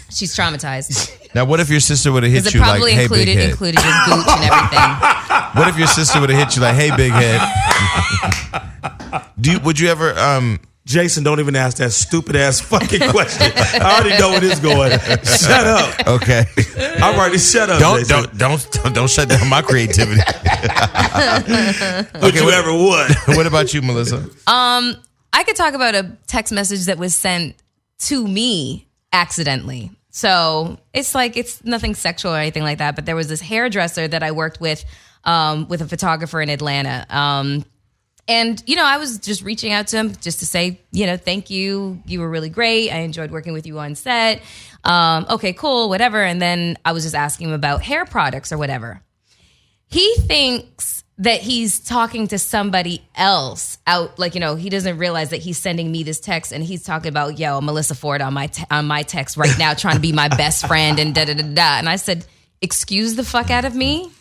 She's traumatized. Now, what if your sister would have hit Because it you like, probably hey, big head? included your gooch and everything. What if your sister would have hit you like, hey, big head? Would you ever, Jason, don't even ask that stupid ass fucking question. I already know where this is going. Shut up. okay. I'm already shut up. Don't shut down my creativity. Would you ever would? What about you, Melissa? I could talk about a text message that was sent to me accidentally. So it's nothing sexual or anything like that. But there was this hairdresser that I worked with a photographer in Atlanta. And, I was just reaching out to him just to say, thank you. You were really great. I enjoyed working with you on set. Okay, cool, whatever. And then I was just asking him about hair products or whatever. He thinks that he's talking to somebody else out, he doesn't realize that he's sending me this text and he's talking about, Melissa Ford on my text right now, trying to be my best friend and da-da-da-da. And I said, excuse the fuck out of me?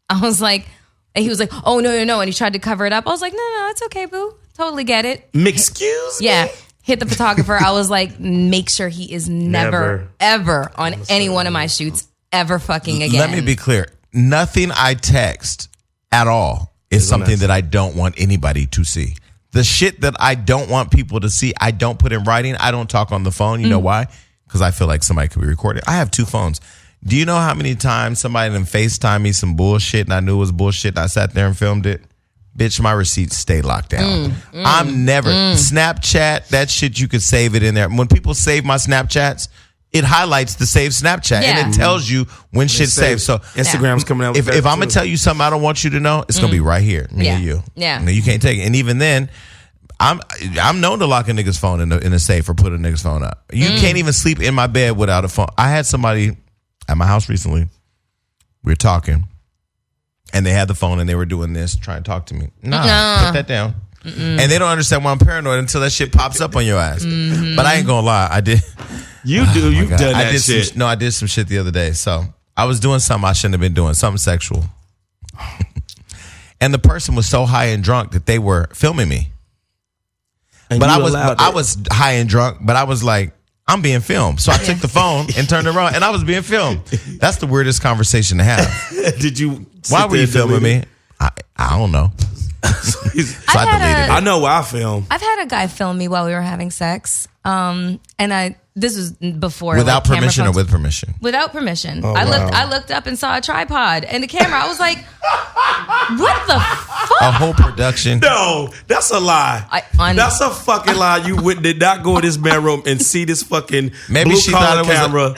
I was like, and he was like, oh, no. And he tried to cover it up. I was like, no, it's okay, boo. Totally get it. Excuse me? Yeah. Hit the photographer. I was like, make sure he is never, ever on any one of my shoots ever fucking again. Let me be clear. Nothing I text at all is something that I don't want anybody to see. The shit that I don't want people to see, I don't put in writing. I don't talk on the phone. You know why? Because I feel like somebody could be recording. I have 2 phones. Do you know how many times somebody done FaceTime me some bullshit and I knew it was bullshit and I sat there and filmed it? Bitch, my receipts stay locked down. I'm never Snapchat, that shit you could save it in there. When people save my Snapchats, it highlights the saved Snapchat and it tells you when shit's saved. So Instagram's coming out with if I'm gonna tell you something I don't want you to know, it's gonna be right here, me and you. Yeah. You can't take it. And even then, I'm known to lock a nigga's phone in a safe or put a nigga's phone up. You can't even sleep in my bed without a phone. I had somebody at my house recently. We were talking, and they had the phone, and they were doing this, trying to talk to me. Nah, put that down. And they don't understand why I'm paranoid until that shit pops up on your ass. But I ain't gonna lie, I did. You've done that shit. I did some shit the other day. So I was doing something I shouldn't have been doing, something sexual. And the person was so high and drunk that they were filming me. And But I was high and drunk, but I was like, I'm being filmed. So I took the phone and turned it around, and I was being filmed. That's the weirdest conversation to have. Did you? Why were you filming me? I don't know. So I deleted it. I know where I film. I've had a guy film me while we were having sex. And this was before Without camera permission or phones. with permission? Without permission. Oh, I looked up and saw a tripod and the camera. I was like, what the fuck? A whole production. No, that's a lie. That's a fucking lie. You did not go in this bedroom and see this fucking Maybe blue she thought collar it was camera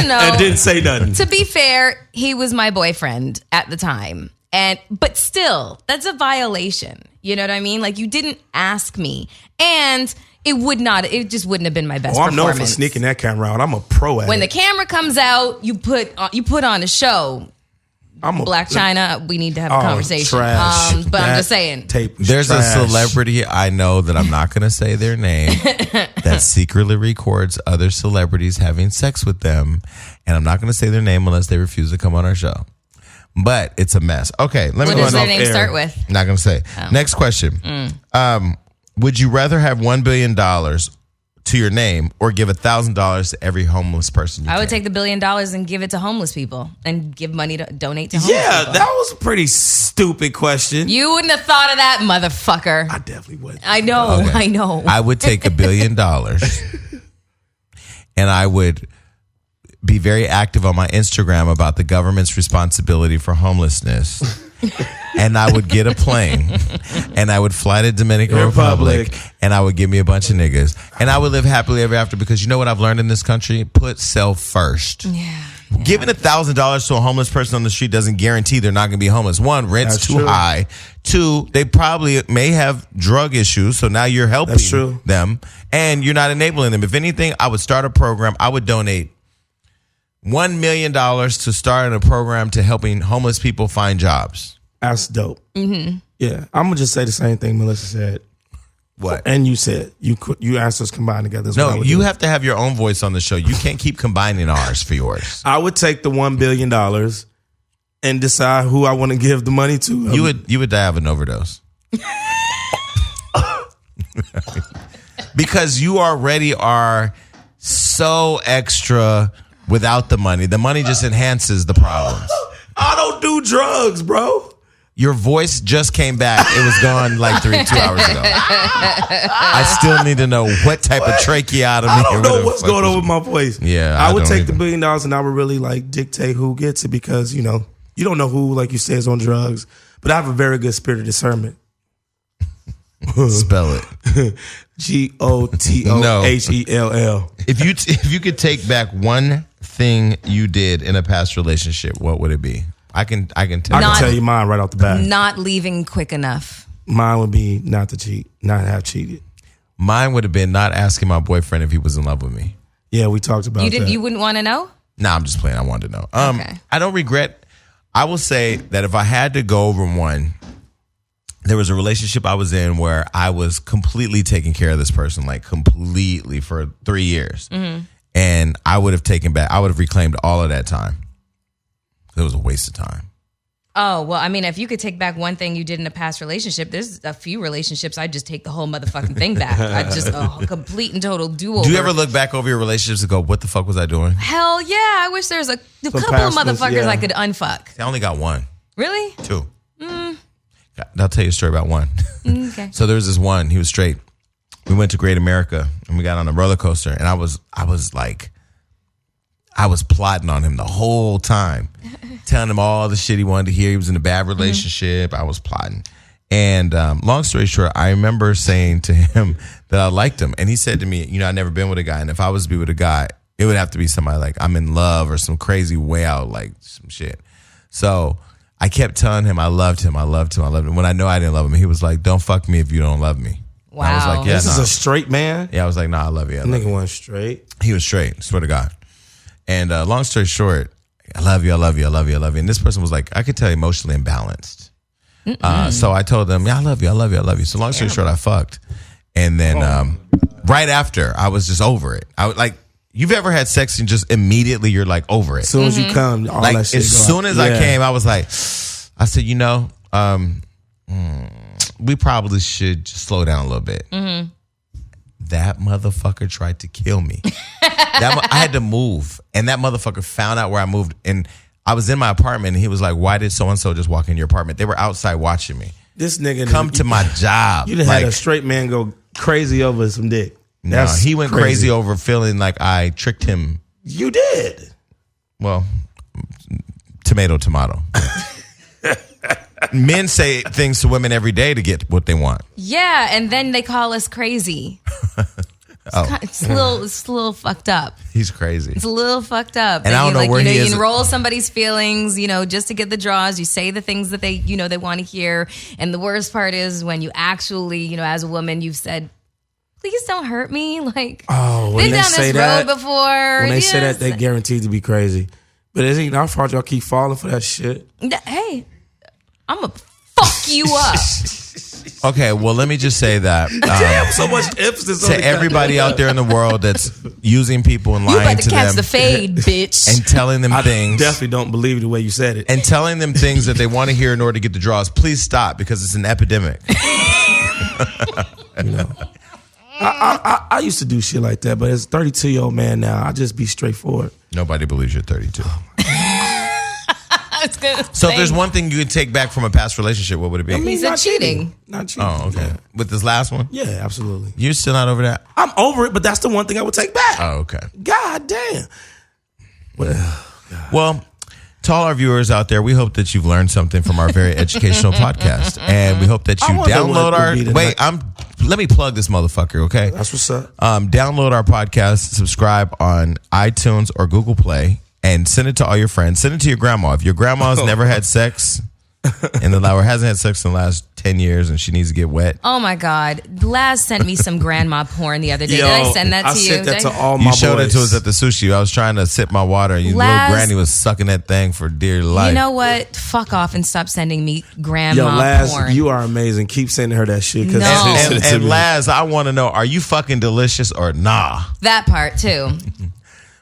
No. and didn't say nothing. To be fair, he was my boyfriend at the time. But still, that's a violation. You know what I mean? Like, you didn't ask me. And it just wouldn't have been my best I'm known performance. for sneaking that camera out. I'm a pro at When it. the camera comes out, you put on a show. I'm a Black China, we need to have a conversation. Trash. But I'm That just saying. Tape was There's trash. a celebrity I know that I'm not going to say their name that secretly records other celebrities having sex with them. And I'm not going to say their name unless they refuse to come on our show. But it's a mess. Okay, let me What go does their off name air. start with? Not going to say. Next question. Would you rather have $1 billion to your name or give $1,000 to every homeless person you I would can? take the $1 billion and give it to homeless people and give money to donate to homeless Yeah, people. that was a pretty stupid question. You wouldn't have thought of that, motherfucker. I definitely would. I know, Okay. I know. I would take $1 billion and I would be very active on my Instagram about the government's responsibility for homelessness. And I would get a plane and I would fly to Dominican Republic and I would give me a bunch of niggas and I would live happily ever after, because you know what I've learned in this country? Put self first. Yeah. Giving $1,000 to a homeless person on the street doesn't guarantee they're not going to be homeless. One, rent's That's too true. high. Two, they probably may have drug issues, so now you're helping That's true. them and you're not enabling them. If anything, I would start a program. I would donate $1 million to start a program to helping homeless people find jobs. That's dope. Mm-hmm. Yeah, I'm gonna just say the same thing Melissa said. What? And you said you asked us combined together. That's what I No, would you do. have to have your own voice on the show. You can't keep combining ours for yours. I would take the $1 billion and decide who I want to give the money to. You would die of an overdose. Because you already are so extra without the money. The money just enhances the problems. I don't do drugs, bro. Your voice just came back. It was gone like 2 hours ago. I still need to know what type of tracheotomy. I don't or know whatever what's the fuck going was- on with my voice. Yeah, I would don't take the either. $1 billion and I would really like dictate who gets it, because you know you don't know who, like you say, is on drugs. But I have a very good spirit of discernment. Spell it. GOTOHELL. If you could take back one thing you did in a past relationship, what would it be? I can tell. I you. can tell you mine right off the bat. Not leaving quick enough. Mine would be not to cheat, not have cheated. Mine would have been not asking my boyfriend if he was in love with me. Yeah, we talked about You didn't. that. You wouldn't want to know. Nah, I'm just playing. I wanted to know. Okay. I don't regret. I will say that if I had to go over one, there was a relationship I was in where I was completely taking care of this person, like completely for 3 years. Mm-hmm. And I would have taken back, I would have reclaimed all of that time. It was a waste of time. Oh, well, I mean, if you could take back one thing you did in a past relationship, there's a few relationships I'd just take the whole motherfucking thing back. I'd just a complete and total do-over. Do you ever look back over your relationships and go, what the fuck was I doing? Hell yeah. I wish there's a couple of past ones, motherfuckers yeah. I could unfuck. I only got one, Really? 2. I'll tell you a story about one. Okay. So there was this one, he was straight. We went to Great America and we got on a roller coaster and I was plotting on him the whole time, telling him all the shit he wanted to hear. He was in a bad relationship. I was plotting. And long story short, I remember saying to him that I liked him. And he said to me, you know, I've never been with a guy. And if I was to be with a guy, it would have to be somebody like I'm in love or some crazy way out, like some shit. So I kept telling him I loved him. When I know I didn't love him, he was like, don't fuck me if you don't love me. And I was Wow. like, yeah, This is nah. a straight man. Yeah, I was like, nah, I love you. I love you. Nigga went straight. He was straight, swear to God. And long story short, I love you. And this person was like, I could tell emotionally imbalanced. So I told them, yeah, I love you. So long story short, I fucked. And then right after, I was just over it. I was like, you've ever had sex and just immediately you're like over it? As soon as you come, all Like that shit as go soon out. as I Yeah. came, I was like, I said, you know, we probably should just slow down a little bit. That motherfucker tried to kill me. I had to move, and that motherfucker found out where I moved, and I was in my apartment, and he was like, "Why did so and so just walk in your apartment?" They were outside watching me. This nigga come to my job. You done had a straight man go crazy over some dick. No, he went crazy over feeling like I tricked him. You did. Well, tomato. Men say things to women every day to get what they want. Yeah, and then they call us crazy. It's a little fucked up. He's crazy. It's a little fucked up. And I don't know where he is. You enroll somebody's feelings, just to get the draws. You say the things that they want to hear. And the worst part is when you actually, as a woman, you've said, please don't hurt me. Like, when been they down say this that, road before. When they say that, they guaranteed to be crazy. But it ain't our fault y'all keep falling for that shit. Hey, I'm going to fuck you up. Okay, well, let me just say that. Damn, so much emphasis to on everybody out there in the world that's using people and You lying about to to catch them the fade, bitch. and telling them I things. definitely don't believe the way you said it. And telling them things that they want to hear in order to get the draws. Please stop, because it's an epidemic. I used to do shit like that, but as a 32-year-old man now, I just be straightforward. Nobody believes you're 32. So So if there's one thing you could take back from a past relationship, what would it be? He said not cheating. Not cheating. Oh, okay. Yeah. With this last one? Yeah, absolutely. You're still not over that? I'm over it, but that's the one thing I would take back. Oh, okay. God damn. Well, to all our viewers out there, we hope that you've learned something from our very educational podcast. And we hope that you download our... Let me plug this motherfucker, okay? That's what's up. Download our podcast, subscribe on iTunes or Google Play, and send it to all your friends. Send it to your grandma. If your grandma's never had sex or hasn't had sex in the last 10 years and she needs to get wet. Oh my God. Laz sent me some grandma porn the other day. Did I send that to you? I sent that to all my You boys. showed it to us at the sushi. I was trying to sip my water and your little granny was sucking that thing for dear life. You know what? Fuck off and stop sending me grandma Laz, porn. you are amazing. Keep sending her that shit. No. And Laz, I want to know, are you fucking delicious or nah? That part too.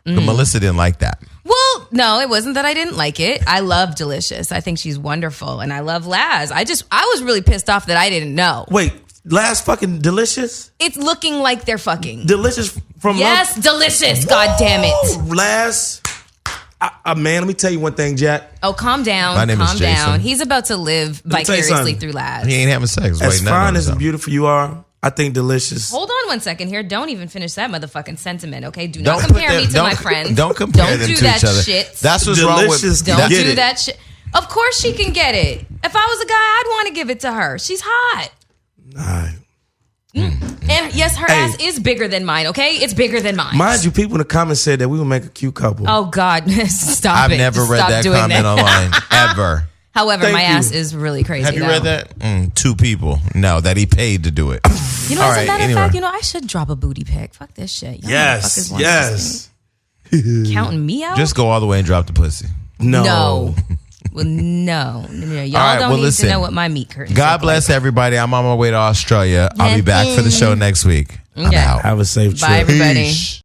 But Melissa didn't like that. Well, no, it wasn't that I didn't like it. I love Delicious. I think she's wonderful. And I love Laz. I was really pissed off that I didn't know. Wait, Laz fucking Delicious? It's looking like they're fucking. Delicious from Yes, Delicious. God damn it. Laz, man, let me tell you one thing, Jack. Oh, calm down. My name is Calm Jason. down. He's about to live me tell you vicariously something. through Laz. He ain't having sex. As fine as and beautiful you are, I think Delicious. Hold on one second here. Don't even finish that motherfucking sentiment, okay? Do Don't not put compare them- me to don't- my friend. don't compare Don't them do to that each other. shit. That's what's wrong with... Delicious. Don't Get do it. that shit. Of course she can get it. If I was a guy, I'd want to give it to her. She's hot. All right. And yes, her ass is bigger than mine, okay? It's bigger than mine. Mind you, people in the comments said that we would make a cute couple. Oh, God. Stop I've it. never Just read stop that doing comment that. online, ever. However, Thank my you. ass is really crazy. Have you though. read that? 2 people. No, that he paid to do it. You know, All as a right, matter anyway. of fact, I should drop a booty pic. Fuck this shit. Y'all Yes, motherfuckers want yes. this thing. Counting me out? Just go all the way and drop the pussy. No. Well, no. Y'all All right, don't well, need listen. to know what my meat curtains God look bless like. everybody. I'm on my way to Australia. I'll be back for the show next week. I'm Okay. out. Have a safe trip. Bye, everybody. Peace.